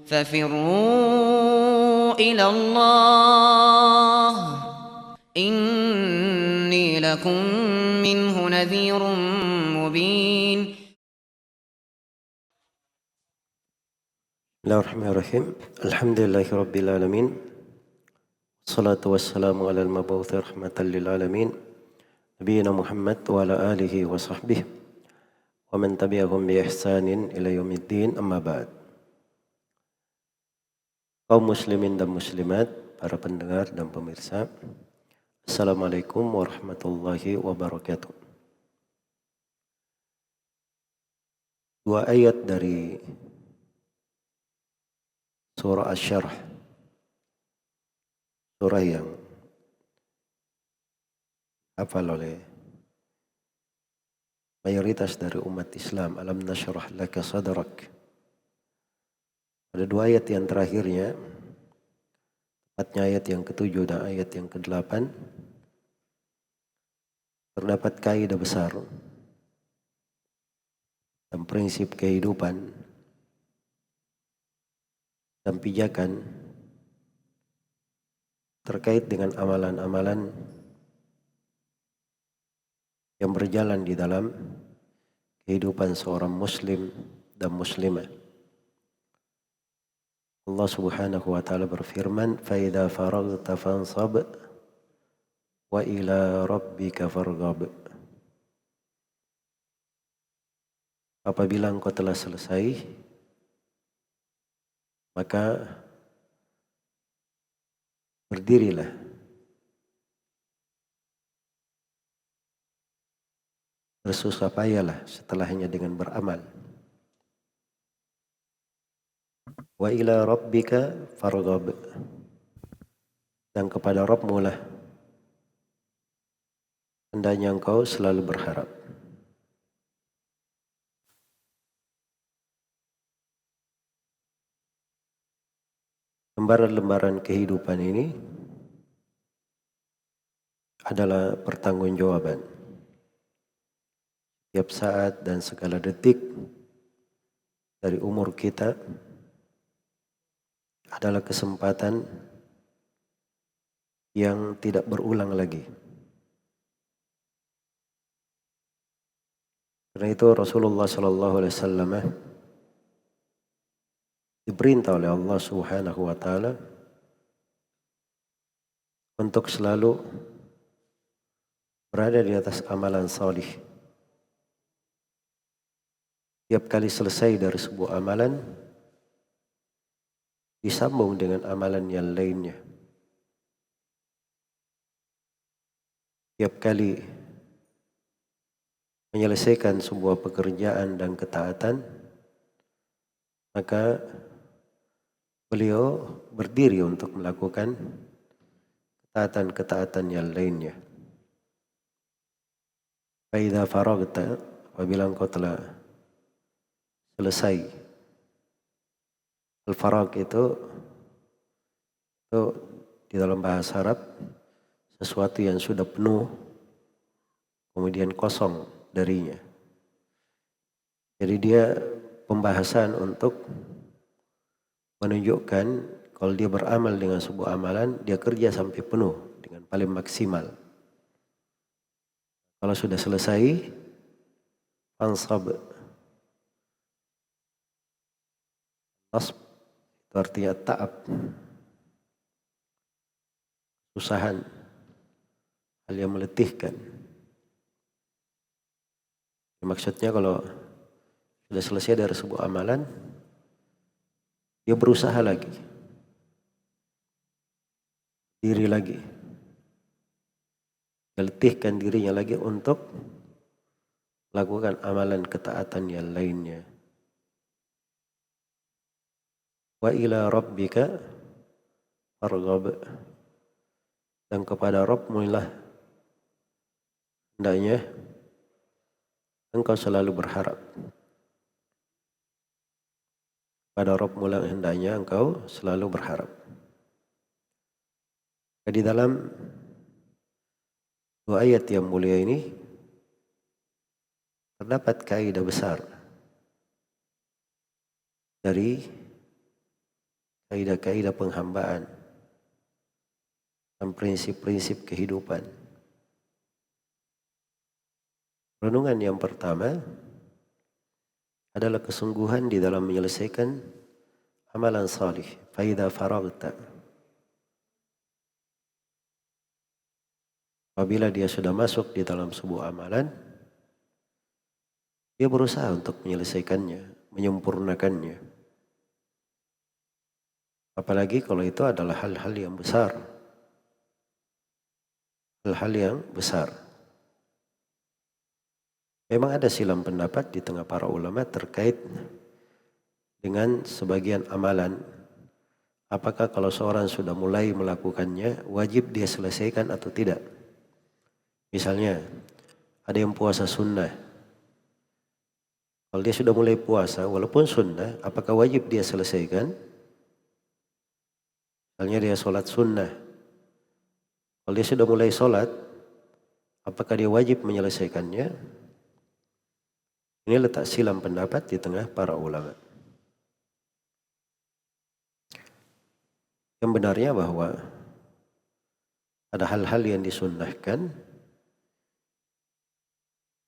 ففروا إلى الله إني لكم منه نذير مبين. Bismillahirrahmanirrahim. Alhamdulillahirabbil alamin. Wassalatu wassalamu alal mab'uutsi rahmatan lil alamin. Nabiyina Muhammad wa ala alihi wa sahbihi wa man tabi'ahum bi ihsanin ila yaumiddin, amma ba'd. Kaum muslimin dan muslimat, para pendengar dan pemirsa, Assalamualaikum warahmatullahi wabarakatuh. Dua ayat dari surah Asy-Syarh, surah yang hafal oleh mayoritas dari umat Islam, alam nashrah laka sadrak. Ada dua ayat yang terakhirnya, tepatnya ayat yang ke-7 dan ayat yang ke-8, terdapat kaidah besar dan prinsip kehidupan dan pijakan terkait dengan amalan-amalan yang berjalan di dalam kehidupan seorang muslim dan muslimah. Allah Subhanahu wa taala berfirman, "Fa idza faraghta fansab wa ila rabbika farghab." Apabila engkau telah selesai, maka berdirilah bersusah payahlah setelahnya dengan beramal. Wa ila rabbika farghab, dan kepada Rabbmu lah hendaknya engkau selalu berharap. Lembaran-lembaran kehidupan ini adalah pertanggungjawaban. Tiap saat dan segala detik dari umur kita adalah kesempatan yang tidak berulang lagi. Karena itu Rasulullah SAW diperintah oleh Allah Subhanahu wa taala untuk selalu berada di atas amalan salih. Tiap kali selesai dari sebuah amalan, disambung dengan amalan yang lainnya. Tiap kali menyelesaikan sebuah pekerjaan dan ketaatan, maka beliau berdiri untuk melakukan ketaatan-ketaatan yang lainnya. Fa idza faraghta, apabila engkau telah selesai. Al-faragh itu di dalam bahasa Arab sesuatu yang sudah penuh kemudian kosong darinya. Jadi dia pembahasan untuk menunjukkan kalau dia beramal dengan sebuah amalan, dia kerja sampai penuh dengan paling maksimal. Kalau sudah selesai, fansab. Nasb itu artinya ta'ab, usahan, hal yang meletihkan. Maksudnya kalau sudah selesai dari sebuah amalan, dia berusaha lagi, diri lagi, meletihkan dirinya lagi untuk melakukan amalan ketaatan yang lainnya. Wa ila rabbika farghab, dan kepada Rabbmu lah hendaknya engkau selalu berharap. Pada Rabbmu lah hendaknya engkau selalu berharap. Di dalam dua ayat yang mulia ini terdapat kaidah besar dari kaidah-kaidah penghambaan, dan prinsip-prinsip kehidupan. Renungan yang pertama adalah kesungguhan di dalam menyelesaikan amalan salih. Faida faragta. Apabila dia sudah masuk di dalam sebuah amalan, dia berusaha untuk menyelesaikannya, menyempurnakannya. Apalagi kalau itu adalah hal-hal yang besar. Hal-hal yang besar. Memang ada silang pendapat di tengah para ulama terkait dengan sebagian amalan. Apakah kalau seorang sudah mulai melakukannya, wajib dia selesaikan atau tidak? Misalnya, ada yang puasa sunnah. Kalau dia sudah mulai puasa, walaupun sunnah, apakah wajib dia selesaikan? Misalnya dia sholat sunnah. Kalau dia sudah mulai sholat, apakah dia wajib menyelesaikannya? Ini letak silang pendapat di tengah para ulama. Yang benarnya bahwa ada hal-hal yang disunnahkan,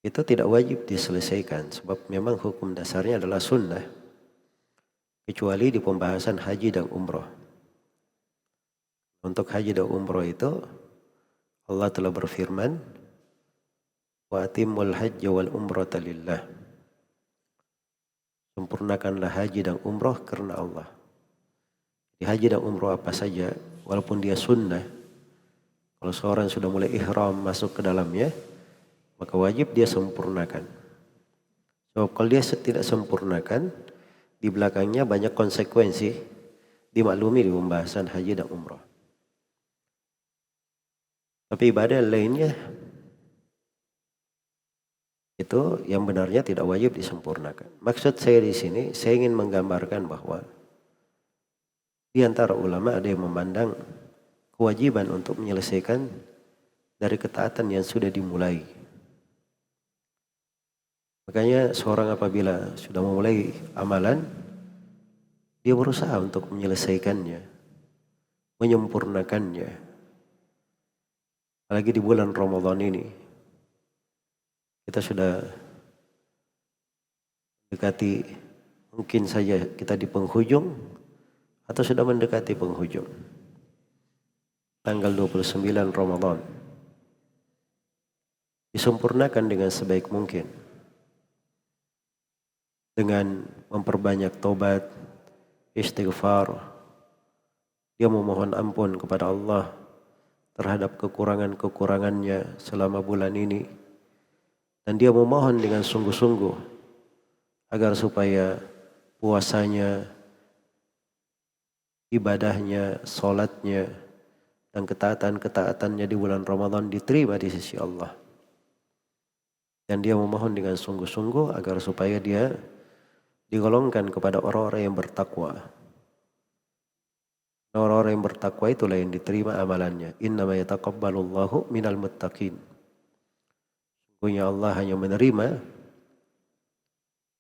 itu tidak wajib diselesaikan. Sebab memang hukum dasarnya adalah sunnah. Kecuali di pembahasan haji dan umroh. Untuk haji dan umroh itu, Allah telah berfirman, wa atimmul hajja wal umrata lillah. Sempurnakanlah haji dan umroh karena Allah. Di haji dan umroh apa saja, walaupun dia sunnah, kalau seorang sudah mulai ihram masuk ke dalamnya, maka wajib dia sempurnakan. So, kalau dia tidak sempurnakan, di belakangnya banyak konsekuensi dimaklumi di pembahasan haji dan umroh. Tapi ibadah lainnya, itu yang benarnya tidak wajib disempurnakan. Maksud saya di sini, saya ingin menggambarkan bahwa di antara ulama ada yang memandang kewajiban untuk menyelesaikan dari ketaatan yang sudah dimulai. Makanya seorang apabila sudah memulai amalan, dia berusaha untuk menyelesaikannya, menyempurnakannya. Apalagi di bulan Ramadan ini, kita sudah mendekati, mungkin saja kita di penghujung atau sudah mendekati penghujung. Tanggal 29 Ramadan. Disempurnakan dengan sebaik mungkin. Dengan memperbanyak tobat, istighfar. Dia memohon ampun kepada Allah terhadap kekurangan-kekurangannya selama bulan ini. Dan dia memohon dengan sungguh-sungguh agar supaya puasanya, ibadahnya, sholatnya, dan ketaatan-ketaatannya di bulan Ramadan diterima di sisi Allah. Dan dia memohon dengan sungguh-sungguh agar supaya dia digolongkan kepada orang-orang yang bertakwa. Orang-orang yang bertakwa itulah yang diterima amalannya. Innama yataqabbalullahu minal muttaqin. Sungguhnya Allah hanya menerima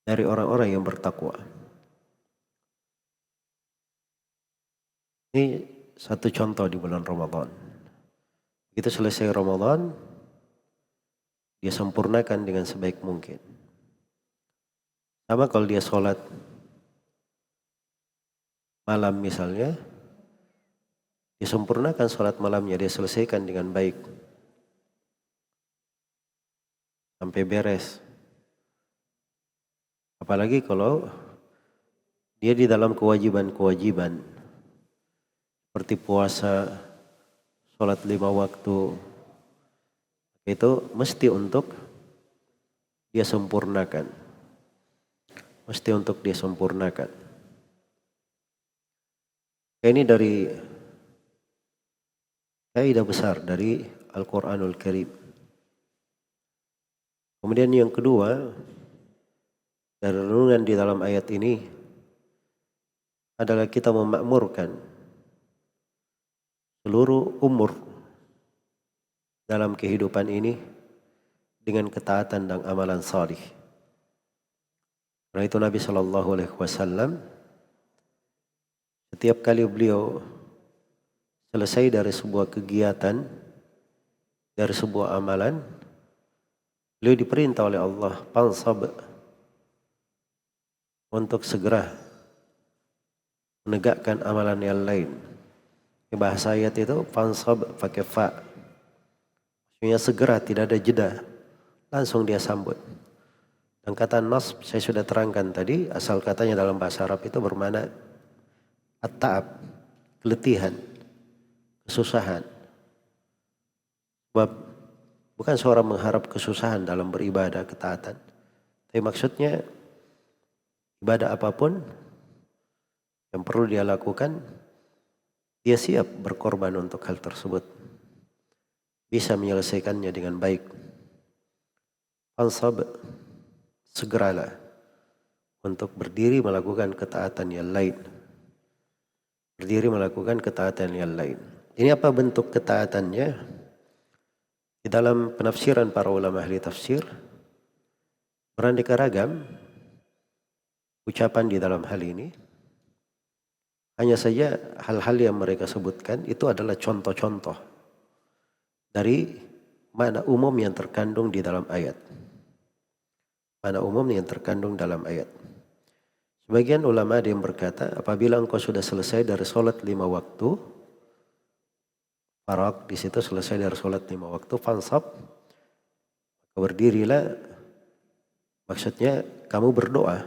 dari orang-orang yang bertakwa. Ini satu contoh di bulan Ramadan. Begitu selesai Ramadan, dia sempurnakan dengan sebaik mungkin. Sama kalau dia sholat malam misalnya, dia sempurnakan sholat malamnya, dia selesaikan dengan baik. Sampai beres. Apalagi kalau dia di dalam kewajiban-kewajiban. Seperti puasa, sholat 5 waktu. Itu mesti untuk dia sempurnakan. Mesti untuk dia sempurnakan. Ini dari kaidah besar dari Al-Quranul Karim. Kemudian yang kedua, dari renungan di dalam ayat ini adalah kita memakmurkan seluruh umur dalam kehidupan ini dengan ketaatan dan amalan salih. Karena itu Nabi SAW setiap setiap kali beliau selesai dari sebuah kegiatan, dari sebuah amalan, beliau diperintah oleh Allah, fansab, untuk segera menegakkan amalan yang lain. Bahasa ayat itu fansab pakai fa. Maksudnya segera, tidak ada jeda. Langsung dia sambut. Dan kata nasb saya sudah terangkan tadi, asal katanya dalam bahasa Arab itu bermakna at-ta'ab, keletihan, kesusahan. Sebab bukan seorang mengharap kesusahan dalam beribadah, ketaatan. Tapi maksudnya ibadah apapun yang perlu dia lakukan, dia siap berkorban untuk hal tersebut. Bisa menyelesaikannya dengan baik. Fansab, segeralah untuk berdiri melakukan ketaatan yang lain. Berdiri melakukan ketaatan yang lain. Ini apa bentuk ketaatannya? Di dalam penafsiran para ulama ahli tafsir, beraneka ragam ucapan di dalam hal ini. Hanya saja hal-hal yang mereka sebutkan itu adalah contoh-contoh dari makna umum yang terkandung di dalam ayat. Makna umum yang terkandung dalam ayat. Sebagian ulama ada yang berkata, apabila engkau sudah selesai dari sholat 5 waktu, faraq di situ selesai dari sholat 5 waktu, fansab, berdirilah, maksudnya kamu berdoa,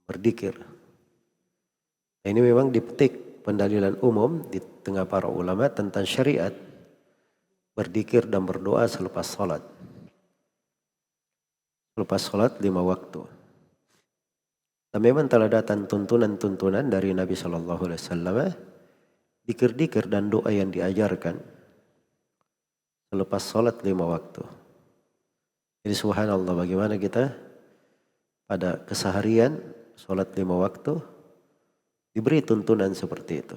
berzikir. Nah, ini memang dipetik pendalilan umum di tengah para ulama tentang syariat berzikir dan berdoa selepas sholat. Selepas sholat 5 waktu. Dan memang telah datang tuntunan-tuntunan dari Nabi SAW, dzikir-dzikir dan doa yang diajarkan selepas sholat 5 waktu. Jadi subhanallah, bagaimana kita pada keseharian sholat 5 waktu diberi tuntunan seperti itu.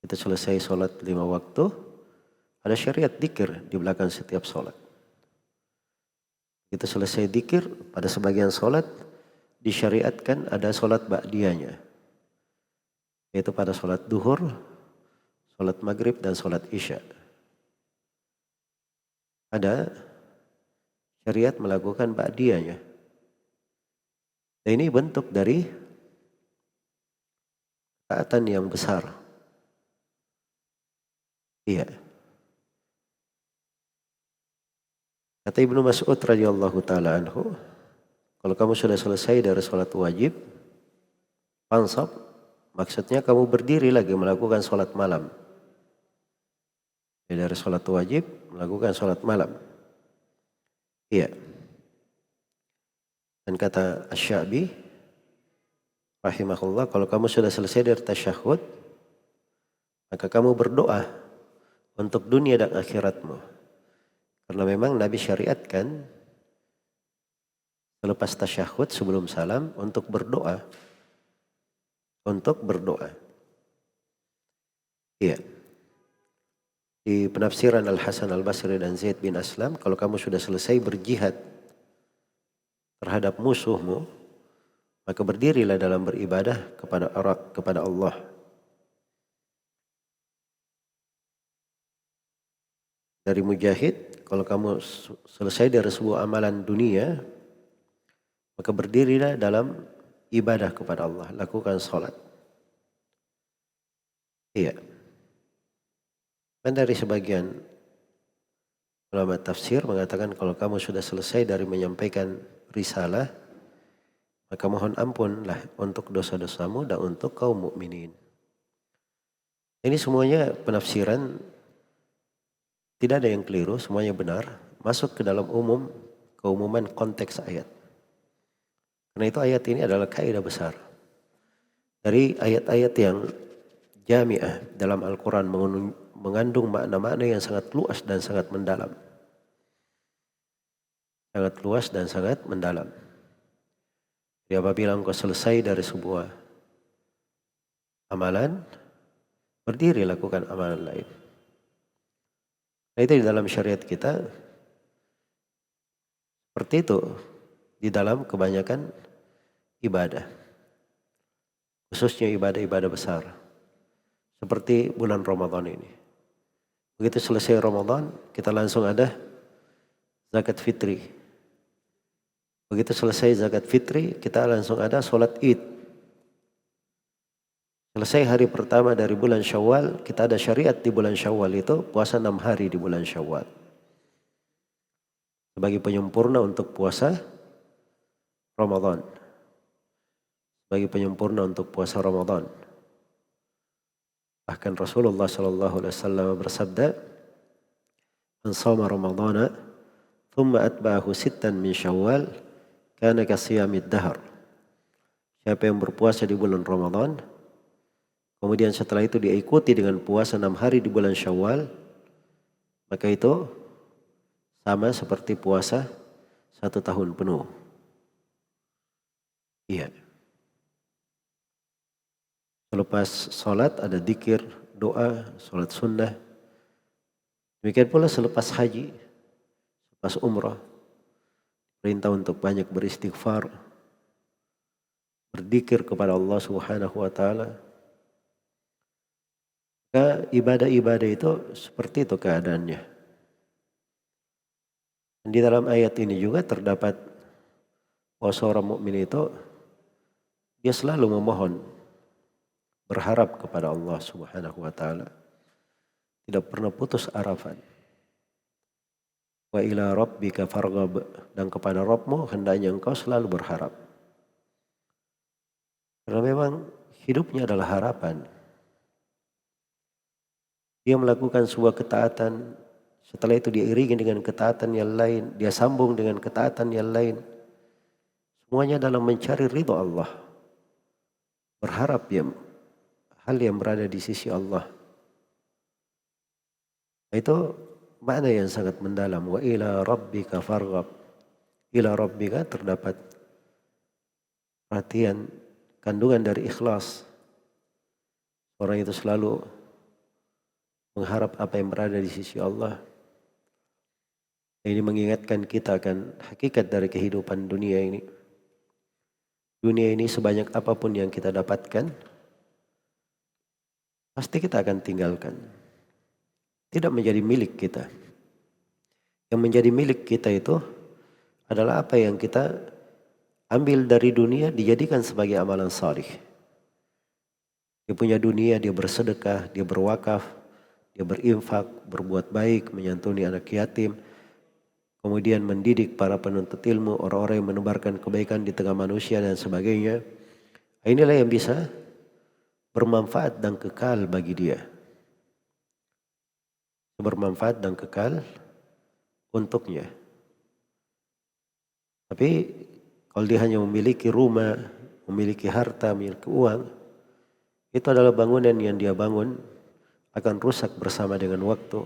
Kita selesai sholat 5 waktu, ada syariat dzikir di belakang setiap sholat. Kita selesai dzikir, pada sebagian sholat disyariatkan ada sholat ba'diyahnya, yaitu pada sholat duhur, sholat maghrib dan sholat isya. Ada syariat melakukan ba'diyahnya. Dan ini bentuk dari ketaatan yang besar. Iya. Kata Ibnu Mas'ud radhiyallahu taala anhu, kalau kamu sudah selesai dari sholat wajib, fansab, maksudnya kamu berdiri lagi melakukan sholat malam. Dari sholat wajib melakukan sholat malam. Iya. Dan kata Asy-Sya'bi rahimahullah, kalau kamu sudah selesai dari tasyahud, maka kamu berdoa untuk dunia dan akhiratmu. Karena memang Nabi syariatkan selepas tasyahud sebelum salam untuk berdoa. Untuk berdoa. Iya. Di penafsiran Al-Hasan Al-Basri dan Zaid bin Aslam, kalau kamu sudah selesai berjihad terhadap musuhmu, maka berdirilah dalam beribadah kepada Allah. Dari Mujahid, kalau kamu selesai dari sebuah amalan dunia, maka berdirilah dalam ibadah kepada Allah, lakukan sholat. Iya. Dan dari sebagian ulama tafsir mengatakan kalau kamu sudah selesai dari menyampaikan risalah, maka mohon ampunlah untuk dosa-dosamu dan untuk kaum mukminin. Ini semuanya penafsiran, tidak ada yang keliru, semuanya benar, masuk ke dalam keumuman konteks ayat. Karena itu ayat ini adalah kaidah besar. Dari ayat-ayat yang jami'ah dalam Al-Quran mengandung makna-makna yang sangat luas dan sangat mendalam. Sangat luas dan sangat mendalam. Jadi apabila engkau selesai dari sebuah amalan, berdiri lakukan amalan lain. Nah, itu di dalam syariat kita seperti itu di dalam kebanyakan ibadah. Khususnya ibadah-ibadah besar. Seperti bulan Ramadan ini. Begitu selesai Ramadan, kita langsung ada zakat fitri. Begitu selesai zakat fitri, kita langsung ada sholat id. Selesai hari pertama dari bulan Syawal, kita ada syariat di bulan Syawal itu puasa 6 hari di bulan Syawal. Sebagai penyempurna untuk puasa Ramadan. Sebagai penyempurna untuk puasa Ramadan. Bahkan Rasulullah SAW bersabda, "Man shoma Ramadhana, thumma atba'ahu sittan min Syawal, kana kasiyamid dahr." Siapa yang berpuasa di bulan Ramadan, kemudian setelah itu diikuti dengan puasa 6 hari di bulan Syawal, maka itu sama seperti puasa 1 tahun penuh. Iya. Selepas sholat ada dzikir, doa, sholat sunnah. Demikian pula selepas haji, selepas umrah, perintah untuk banyak beristighfar, berzikir kepada Allah Subhanahu wa taala. Maka ibadah-ibadah itu seperti itu keadaannya. Dan di dalam ayat ini juga terdapat bahwa seorang mukmin itu dia selalu memohon, berharap kepada Allah Subhanahu wa taala. Tidak pernah putus harapan. Wa ila rabbika farghab, dan kepada Rabbmu hendaknya engkau selalu berharap. Karena memang hidupnya adalah harapan. Dia melakukan sebuah ketaatan, setelah itu dia iringi dengan ketaatan yang lain, dia sambung dengan ketaatan yang lain. Semuanya dalam mencari ridha Allah. Berharap ya hal yang berada di sisi Allah. Itu makna yang sangat mendalam. Wa ila rabbika farghab. Ila rabbika terdapat perhatian, kandungan dari ikhlas. Orang itu selalu mengharap apa yang berada di sisi Allah. Ini mengingatkan kita akan hakikat dari kehidupan dunia ini. Dunia ini sebanyak apapun yang kita dapatkan, pasti kita akan tinggalkan. Tidak menjadi milik kita. Yang menjadi milik kita itu adalah apa yang kita ambil dari dunia dijadikan sebagai amalan salih. Dia punya dunia, dia bersedekah, dia berwakaf, dia berinfak, berbuat baik, menyantuni anak yatim, kemudian mendidik para penuntut ilmu, orang-orang yang menebarkan kebaikan di tengah manusia dan sebagainya. Inilah yang bisa bermanfaat dan kekal bagi dia. Bermanfaat dan kekal untuknya. Tapi kalau dia hanya memiliki rumah, memiliki harta, memiliki uang, itu adalah bangunan yang dia bangun akan rusak bersama dengan waktu.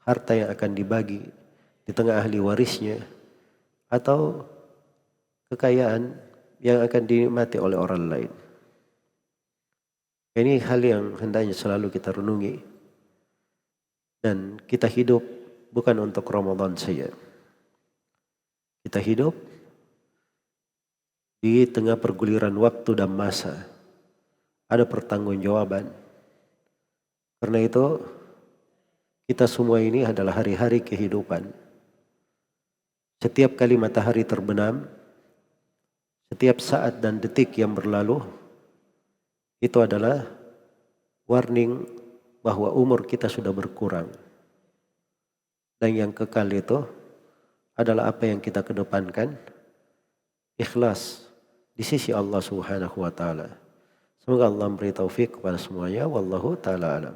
Harta yang akan dibagi di tengah ahli warisnya, atau kekayaan yang akan dinikmati oleh orang lain. Ini hal yang hendaknya selalu kita renungi. Dan kita hidup bukan untuk Ramadan saja. Kita hidup di tengah perguliran waktu dan masa. Ada pertanggungjawaban. Karena itu kita semua ini adalah hari-hari kehidupan. Setiap kali matahari terbenam, setiap saat dan detik yang berlalu, itu adalah warning bahwa umur kita sudah berkurang. Dan yang kekal itu adalah apa yang kita kedepankan, ikhlas di sisi Allah Subhanahu wa taala. Semoga Allah memberi taufik kepada semuanya. Wallahu taala alam.